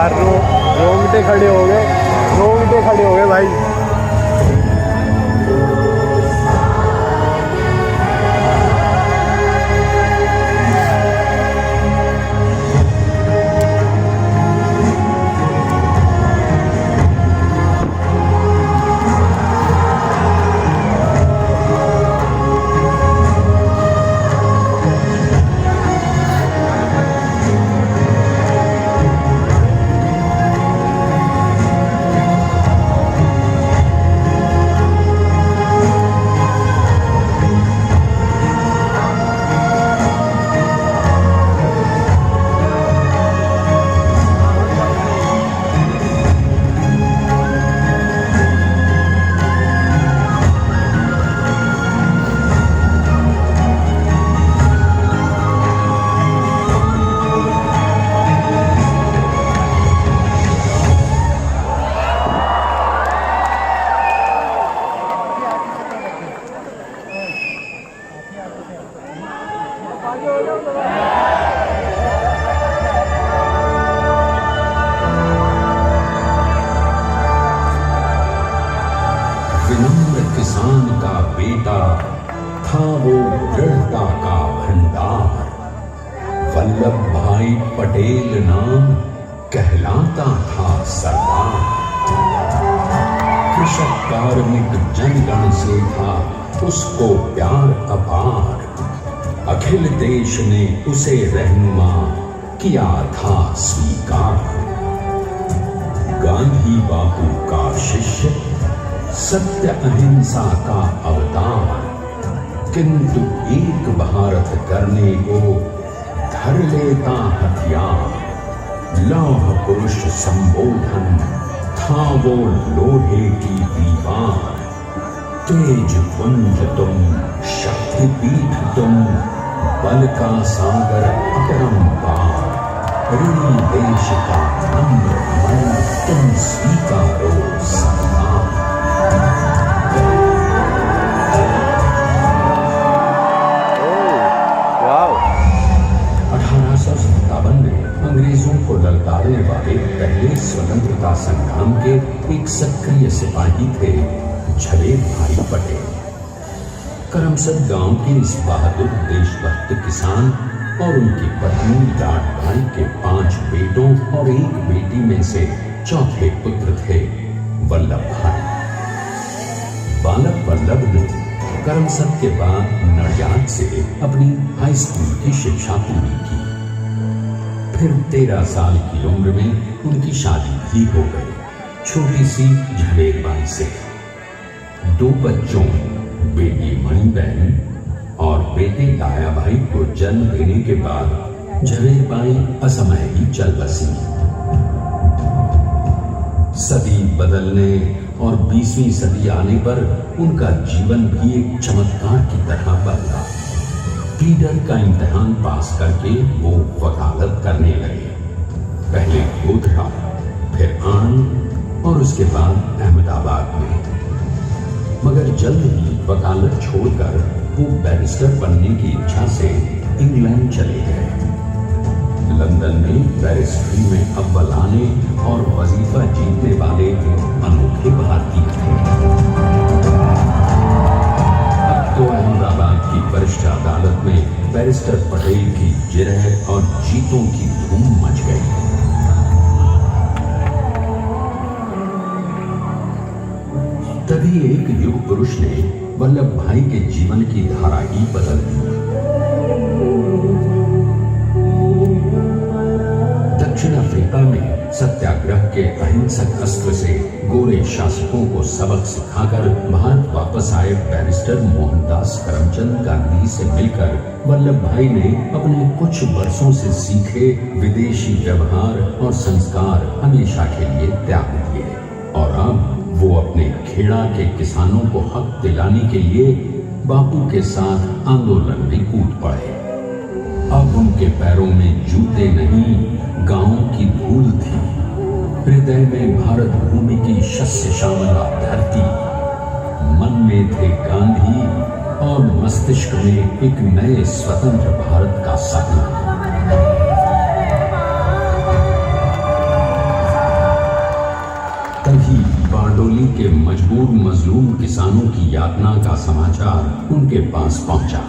यार रोंगटे खड़े हो गए भाई। विनम्र किसान का बेटा था वो दृढ़ता का भंडार। वल्लभ भाई पटेल नाम कहलाता था सरदार। कृषक कार्मिक जनगण से था उसको प्यार अपार। अखिल देश ने उसे रहनुमा किया था स्वीकार। गांधी बापू का शिष्य, सत्य अहिंसा का अवतार, किंतु एक भारत करने को धर लेता हथियार। लौह पुरुष संबोधन था वो लोहे की दीवार। तेज पुंज तुम, शक्ति पीठ तुम, बल का सागर अपरंपार। ऋणी देश का नम्र मन तुम स्वीकारो सरदार। 1857 में अंग्रेजों को ललकारने वाले पहले स्वतंत्रता संग्राम के एक सक्रिय सिपाही थे झवेर भाई पटेल। करमसद गांव के इस बहादुर देशभक्त किसान और उनकी पत्नी लाड भाई के 5 बेटों और एक बेटी में से चौथे पुत्र थे वल्लभ भाई। बालक वल्लभ ने करमसद के बाद नडियाद से अपनी हाई स्कूल की शिक्षा पूरी की। फिर 13 साल की उम्र में उनकी शादी भी हो गई छोटी सी झवेर बाई से। 2 बच्चों, बेटी मणिबहन और बेटे दाया भाई को जन्म देने के बाद झवेर बाई असमय ही चल बसी। सदी बदलने और 20वीं सदी आने पर उनका जीवन भी एक चमत्कार की तरह बदला। पीडर का इम्तिहान पास करके वो वकालत करने लगे। पहले गोधरा, फिर आणंद और उसके बाद अहमदाबाद में। मगर जल्द ही वकालत छोड़कर वो बैरिस्टर बनने की इच्छा से इंग्लैंड चले गए। लंदन में बैरिस्ट्री में अव्वल आने और वजीफा जीतने वाले अनोखे भारतीय थे। अब तो अहमदाबाद की वरिष्ठ अदालत में बैरिस्टर पटेल की जिरह और जीतों की धूम मच गई। तभी एक युग पुरुष ने वल्लभ भाई के जीवन की धारा ही बदल दी। दक्षिण अफ्रीका में सत्याग्रह के अहिंसक अस्त्र से गोरे शासकों को सबक सिखाकर भारत वापस आए बैरिस्टर मोहनदास करमचंद गांधी से मिलकर वल्लभ भाई ने अपने कुछ वर्षों से सीखे विदेशी व्यवहार और संस्कार हमेशा के लिए त्याग दिए और अब वो अपने खेड़ा के किसानों को हक दिलाने के लिए बापू के साथ आंदोलन में कूद पड़े। अब उनके पैरों में जूते नहीं, गांवों की धूल थी। हृदय में भारत भूमि की शस्य श्यामला धरती। मन में थे गांधी और मस्तिष्क में एक नए स्वतंत्र भारत का सपना। के मजबूर मजलूम किसानों की यातना का समाचार उनके पास पहुंचा।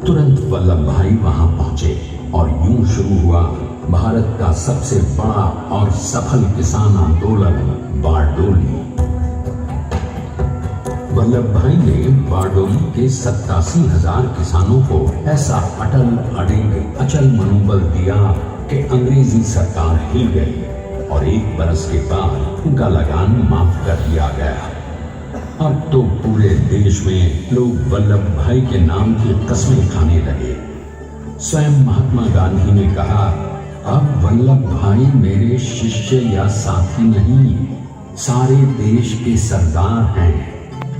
तुरंत वल्लभ भाई वहां पहुंचे और यूं शुरू हुआ भारत का सबसे बड़ा और सफल किसान आंदोलन बारडोली। वल्लभ भाई ने बारडोली के 87,000 किसानों को ऐसा अटल अडिग अचल मनोबल दिया कि अंग्रेजी सरकार हिल गई और 1 बरस के बाद उनका लगान माफ कर दिया गया। अब तो पूरे देश में लोग वल्लभ भाई के नाम की कस्में खाने लगे। स्वयं महात्मा गांधी ने कहा, अब वल्लभ भाई मेरे शिष्य या साथी नहीं, सारे देश के सरदार हैं।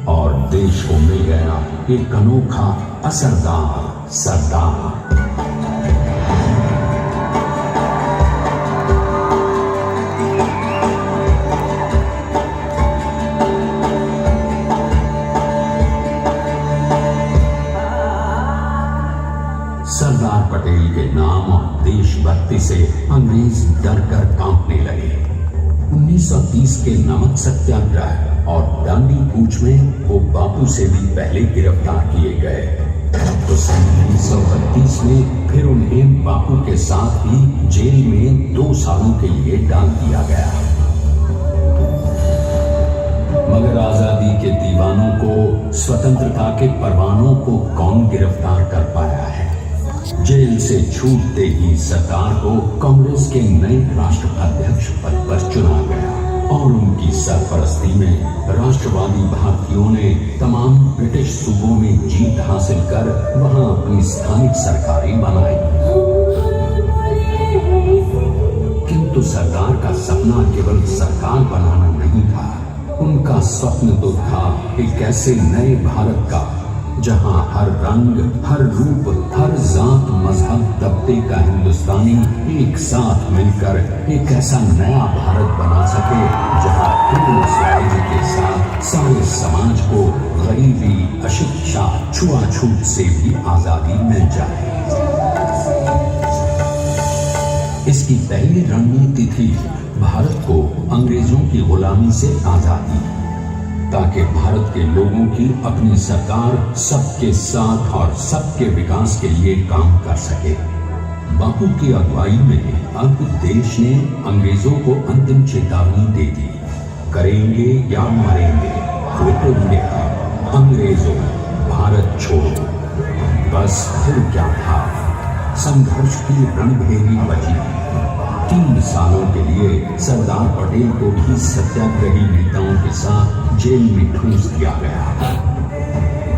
और देश को मिल गया एक अनोखा असरदार सरदार। सरदार पटेल के नाम और देशभक्ति से अंग्रेज डर कर कांपने लगे। 1930 के नमक सत्याग्रह और दांडी कूच में वो बापू से भी पहले गिरफ्तार किए गए। तो सन 1932 में फिर उन्हें बापू के साथ ही जेल में 2 सालों के लिए डाल दिया गया। मगर आजादी के दीवानों को, स्वतंत्रता के परवानों को कौन गिरफ्तार कर पाया है। जेल से छूटते ही सरकार को कांग्रेस के नए राष्ट्राध्यक्ष पद पर चुना गया और उनकी सरपरस्ती में राष्ट्रवादी भारतीयों ने तमाम ब्रिटिश सूबों में जीत हासिल कर वहां अपनी स्थानिक सरकारें बनाई। किंतु सरदार का सपना केवल सरकार बनाना नहीं था। उनका स्वप्न तो था एक ऐसे नए भारत का जहां हर रंग, हर रूप, हर जात, मजहब, तबके का हिंदुस्तानी एक साथ मिलकर एक ऐसा नया भारत बना सके जहां पूर्ण स्वराज्य के साथ सारे समाज को गरीबी, अशिक्षा, छुआछूत से भी आजादी मिल जाए। इसकी पहली रणनीति थी भारत को अंग्रेजों की गुलामी से आजादी, ताकि भारत के लोगों की अपनी सरकार सबके साथ और सबके विकास के लिए काम कर सके। बापू की अगुवाई में अब देश ने अंग्रेजों को अंतिम चेतावनी दे दी, करेंगे या मरेंगे, क्विट इंडिया, अंग्रेजों भारत छोड़ो। बस फिर क्या था, संघर्ष की रणभेरी बची। 3 सालों के लिए सरदार पटेल को भी सत्याग्रही नेताओं के साथ जेल में ठूंस दिया गया।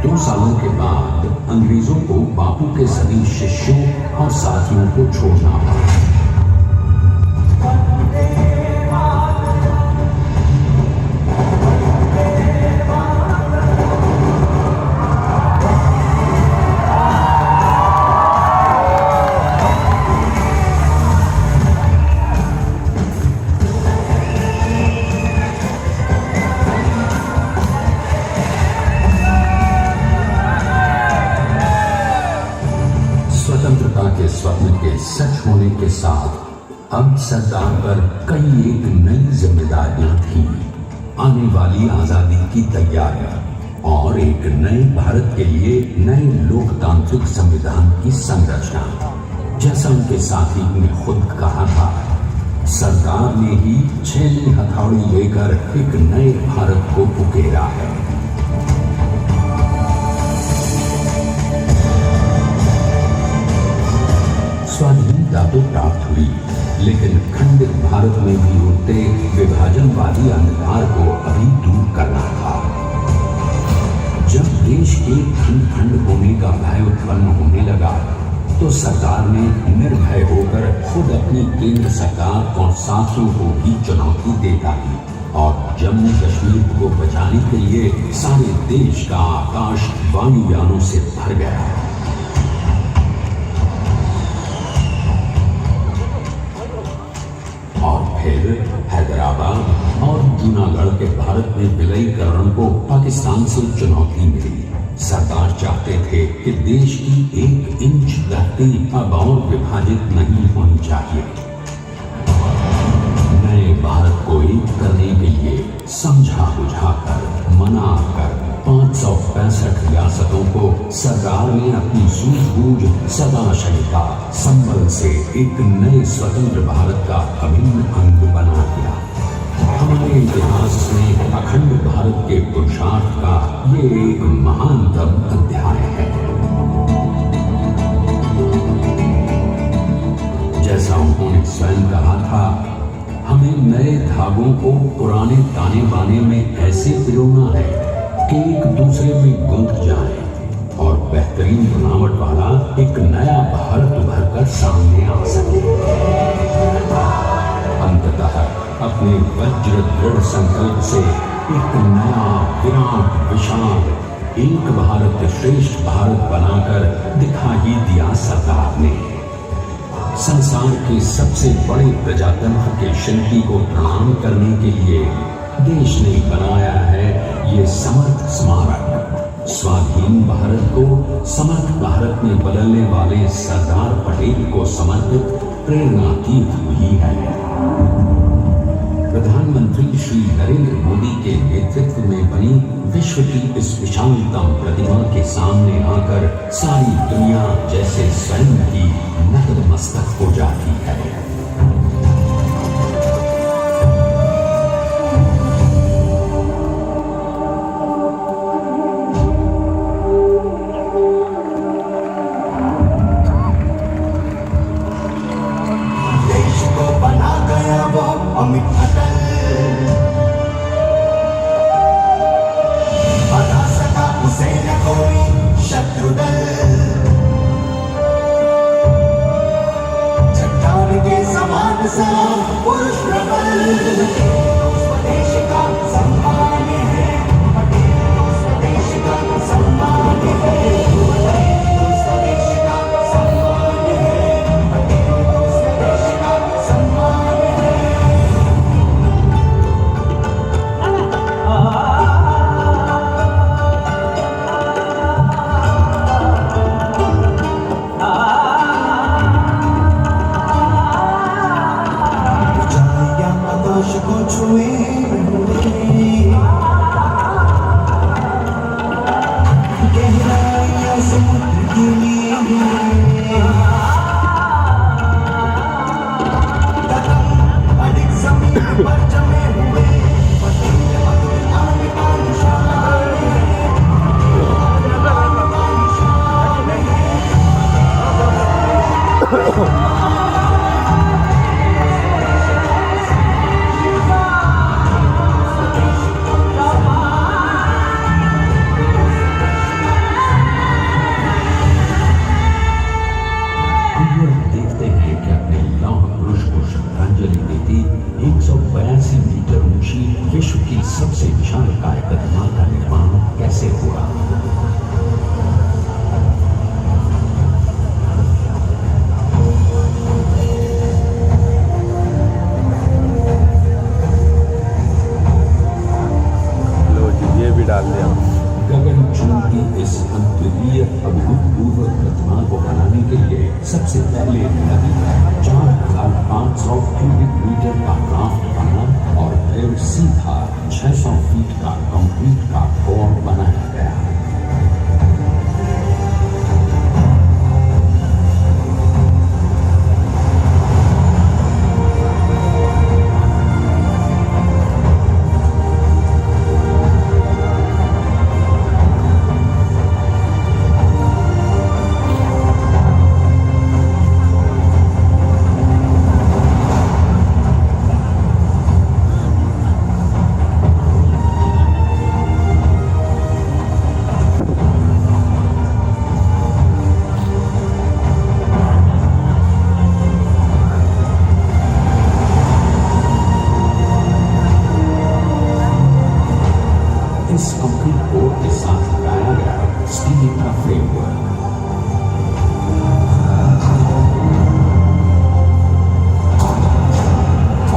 2 सालों के बाद अंग्रेजों को बापू के सभी शिष्यों और साथियों को छोड़ना पड़ा। के स्वप्न के सच होने के साथ अब सरदार पर कई एक नई जिम्मेदारियां थीं। आने वाली आजादी की तैयारी और एक नए भारत के लिए नए लोकतांत्रिक संविधान की संरचना। जैसा उनके साथी ने खुद कहा था, सरदार ने ही 6 हथौड़ी लेकर एक नए भारत को उकेरा है। स्वाधीनता तो प्राप्त हुई, लेकिन खंडित भारत में भी उठते विभाजनवादी अंधकार को अभी दूर करना था। जब देश के खंड खंड होने का भय उत्पन्न होने लगा, तो सरकार ने निर्भय होकर खुद अपनी केंद्र सरकार और साथियों को भी चुनौती देता दी और जम्मू कश्मीर को बचाने के लिए सारे देश का आकाश वायुयानों से भर गया। फिर हैदराबाद और जूनागढ़ के भारत में विलयीकरण को पाकिस्तान से चुनौती मिली। सरदार चाहते थे कि देश की 1 इंच धरती अब और विभाजित नहीं होनी चाहिए। नए भारत को एक करने के लिए समझा बुझाकर मना कर 565 रियासतों को सरदार ने अपनी सूझबूझ सदाशयता संबल से एक नए स्वतंत्र भारत का अभिन्न अंग बना दिया। हमारे इतिहास में अखंड भारत के पुरुषार्थ का ये एक महानतम अध्याय है। जैसा उन्होंने स्वयं कहा था, हमें नए धागों को पुराने ताने बाने में ऐसे पिरोना है कि एक दूसरे में गुंथ जाए और बेहतरीन बनावट वाला एक नया भारत उभर कर सामने आ सके। अंततः अपने वज्र दृढ़ संकल्प से एक नया विराट विशाल एक भारत श्रेष्ठ भारत बनाकर दिखा ही दिया सरदार ने। संसार के सबसे बड़े प्रजातंत्र के शिल्पी को प्रणाम करने के लिए देश ने बनाया है ये समर्थ स्मारक। स्वाधीन भारत को समर्थ भारत में बदलने वाले सरदार पटेल को समर्पित प्रेरणा तीर्थ भी है। प्रधानमंत्री श्री नरेंद्र मोदी के नेतृत्व में बनी विश्व की इस विशालतम प्रतिमा के सामने आकर सारी दुनिया जैसे स्वयं ही नतमस्तक हो जाती है। देश को बना गया वो अमित अटल, बना सका उसे न कोई शत्रु दल। चट्टान के समान सा पुरुष प्रबल, स्वदेश का सम्मान है, पटेल तो स्वदेश का सम्मान है, स्वदेश का सम्मान है, पटेल तो स्वदेश का सम्मान है। ऊंचाइयां आकाश को छुए गहराइयां समुद्र के लिए कदम अधिक जमीन पर जमे हुए पटेल मधुर आन का निशान है, आन का निशान है। देखते हैं कि अपने लौह पुरुष को श्रद्धांजलि देती 182 मीटर ऊंची विश्व की सबसे विशालकाय प्रतिमा का निर्माण कैसे हुआ। लो जी, ये भी डाल दिया। गगनचुंबी इस अद्वितीय अभूतपूर्व प्रतिमा को बनाने के लिए सबसे पहले नदी पर 4,500 क्यूबिक मीटर का राफ्ट बना और फिर सीधा 600 फीट का कंक्रीट का कोर बनाया गया। इस कंक्रीट कोर के साथ लगाया गया स्टील का फ्रेमवर्क।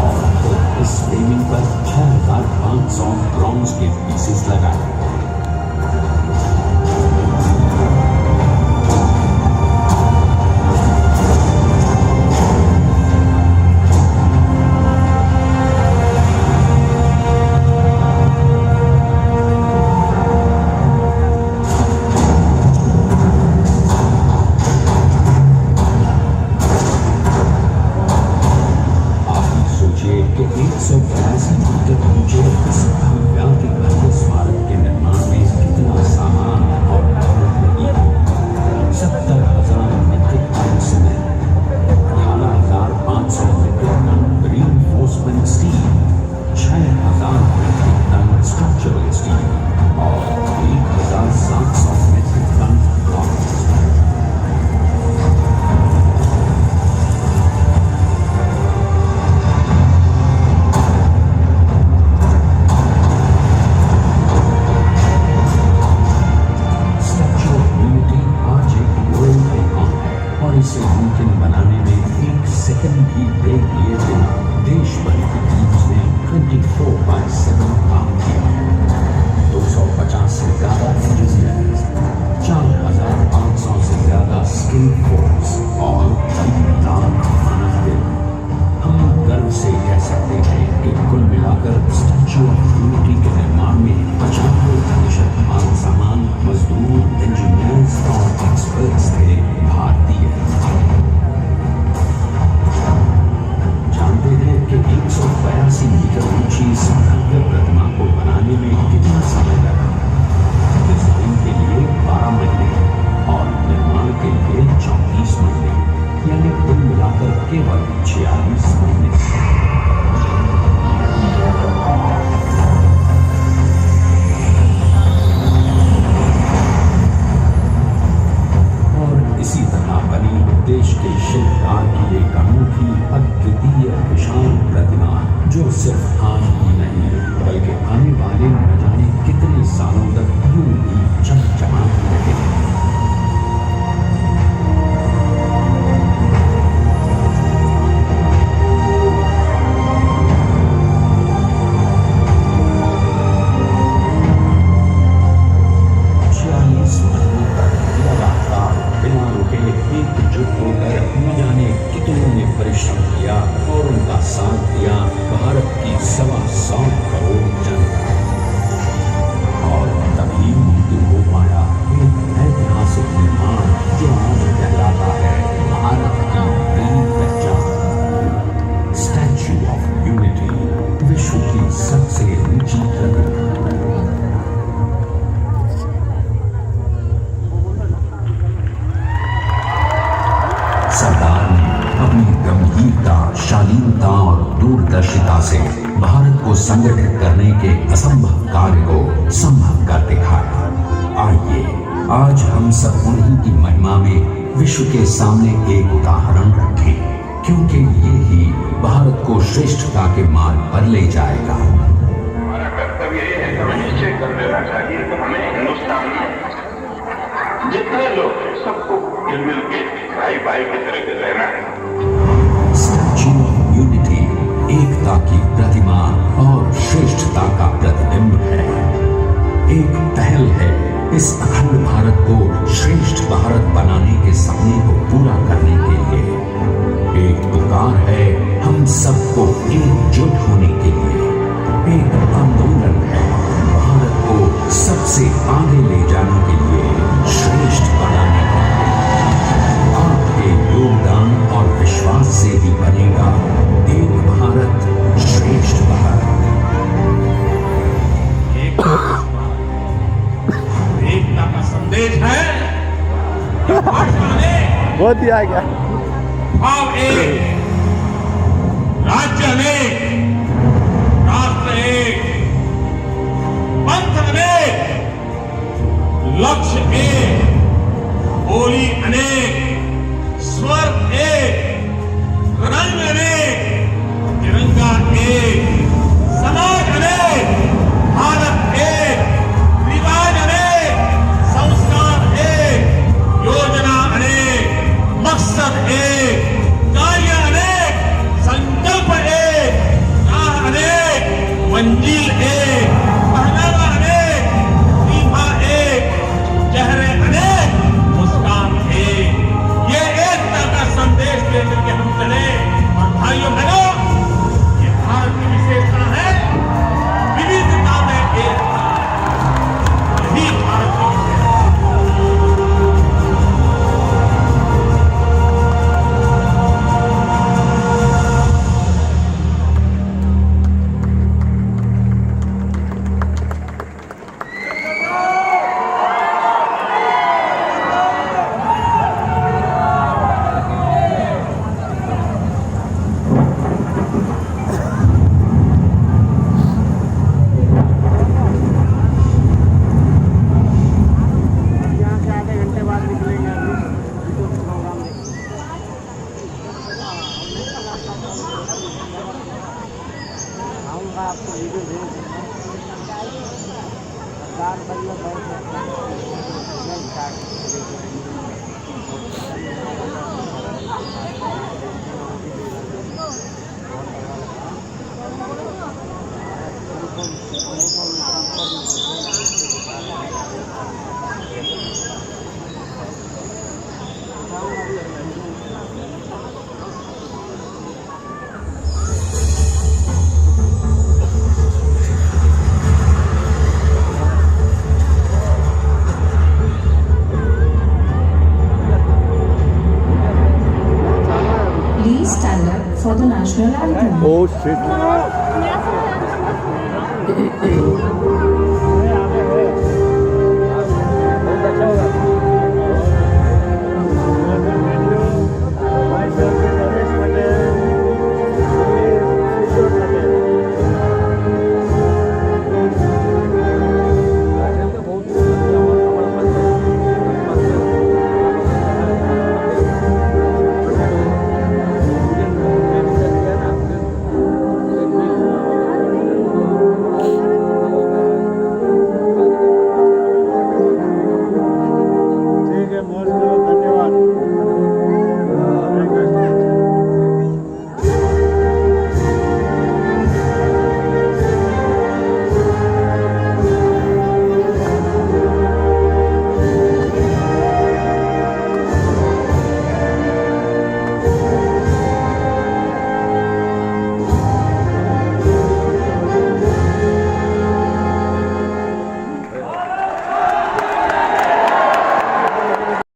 और इस फ्रेमिंग पर 6,500 ब्रॉन्ज के पीसेस लगाए गए। प्रतिमा जो सिर्फ आज ही नहीं बल्कि आने वाले न जाने कितने सालों तक यूं ही चमचमाती रहेगी। परिश्रम किया और उनका साथ दिया भारत की 125 करोड़ जनता। और तभी मुमकिन हो पाया एक ऐतिहासिक निर्माण जो आज कहलाता है भारत की नई पहचान। स्टैच्यू ऑफ यूनिटी, विश्व की सबसे ऊंची प्रतिमा। सरदार ने अपनी गंभीरता, शालीनता और दूरदर्शिता से भारत को संगठित करने के असंभव कार्य को संभव कर दिखाया। आइए आज हम सब उन्हीं की महिमा में विश्व के सामने एक उदाहरण रखें, क्योंकि ये ही भारत को श्रेष्ठता के मार्ग पर ले जाएगा। हमारा कर्तव्य ये है, हमें निश्चय कर लेना चाहिए कि हमें हिंदुस्तान में जितने लोग हैं सबको मिल के भाई भाई की तरह से रहना है। स्टैच्यू ऑफ यूनिटी एकता की प्रतिमा और श्रेष्ठता का प्रतिबिंब है। एक पहल है इस अखंड भारत को श्रेष्ठ भारत बनाने के सपने को पूरा करने के लिए। एक पुकार है हम सबको एकजुट होने के लिए। एक आंदोलन है भारत को सबसे आगे ले जाने के लिए, श्रेष्ठ बनाने के लिए। आपके योगदान और विश्वास से ही बनेगा एक भारत श्रेष्ठ भारत। एकता का संदेश है कि भाषा अनेक, बहुत ही आ गया। भाव एक, राज्य अनेक, राष्ट्र एक, पंथ अनेक, लक्ष्य एक, बोली अनेक, स्वर एक, रंग अनेक, तिरंगा एक, समाज अनेक, भारत एक, रिवाज अनेक, संस्कार एक, योजना अनेक, मकसद एक, कार्य अनेक, संकल्प एक, राह अनेक, मंजिल एक, पहनावा अनेक, सीमा एक, चेहरे अनेक, मुस्कान एक। ये एकता का संदेश लेकर के हम चले। और भाइयों बहनों, ये भारत की विशेषता है, विविधता में एकता। यही भारत की विशेषता है। यहाँ से आधे घंटे बाद निकलेंगे अभी प्रोग्राम देखेंगे। आऊँगा आपको वीडियो भेज दूँगा। सरदार वल्लभ भाई Patel start Please stand up for the national anthem. Oh shit.